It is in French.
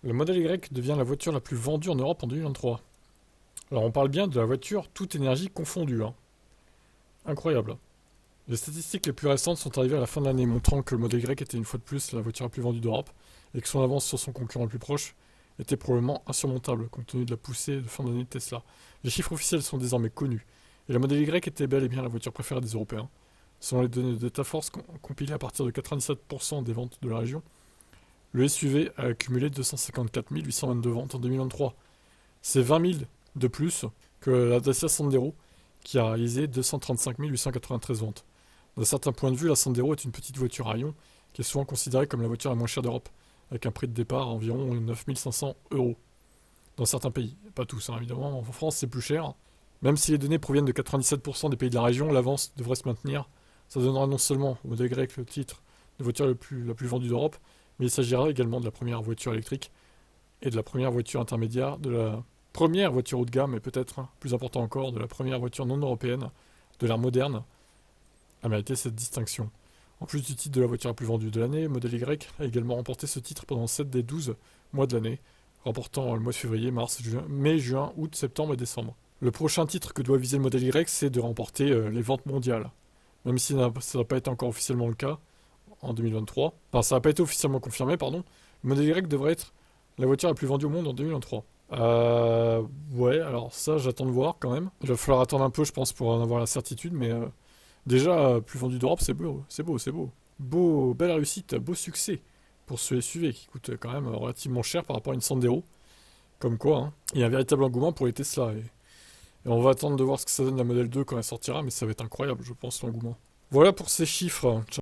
Le Model Y devient la voiture la plus vendue en Europe en 2023. Alors on parle bien de la voiture toute énergie confondue, hein. Incroyable. Les statistiques les plus récentes sont arrivées à la fin de l'année, montrant que le Model Y était une fois de plus la voiture la plus vendue d'Europe, et que son avance sur son concurrent le plus proche était probablement insurmontable, compte tenu de la poussée de fin d'année de Tesla. Les chiffres officiels sont désormais connus, et la Model Y était bel et bien la voiture préférée des Européens. Selon les données de DataForce compilées à partir de 97% des ventes de la région, le SUV a accumulé 254 822 ventes en 2023. C'est 20 000 de plus que la Dacia Sandero, qui a réalisé 235 893 ventes. D'un certain point de vue, la Sandero est une petite voiture à Lyon, qui est souvent considérée comme la voiture la moins chère d'Europe, avec un prix de départ à environ 9 500 euros. Dans certains pays, pas tous, hein, évidemment, en France c'est plus cher. Même si les données proviennent de 97% des pays de la région, l'avance devrait se maintenir. Ça donnera non seulement au Model Y le titre de voiture la plus vendue d'Europe, mais il s'agira également de la première voiture électrique et de la première voiture intermédiaire, de la première voiture haut de gamme et peut-être, plus important encore, de la première voiture non européenne de l'ère moderne à mériter cette distinction. En plus du titre de la voiture la plus vendue de l'année, Model Y a également remporté ce titre pendant 7 des 12 mois de l'année, remportant le mois de février, mars, mai, juin, août, septembre et décembre. Le prochain titre que doit viser le Model Y, c'est de remporter les ventes mondiales. Même si ça n'a pas été encore officiellement le cas en 2023. Enfin, ça n'a pas été officiellement confirmé, pardon. Le Model Y devrait être la voiture la plus vendue au monde en 2023. Ouais, alors ça, j'attends de voir quand même. Il va falloir attendre un peu, je pense, pour en avoir la certitude, mais déjà, plus vendu d'Europe, c'est beau, c'est beau, c'est beau. Beau, belle réussite, beau succès pour ce SUV qui coûte quand même relativement cher par rapport à une Sandero. Comme quoi, hein. Il y a un véritable engouement pour les Tesla. Et on va attendre de voir ce que ça donne la Model 2 quand elle sortira, mais ça va être incroyable, je pense, l'engouement. Voilà pour ces chiffres.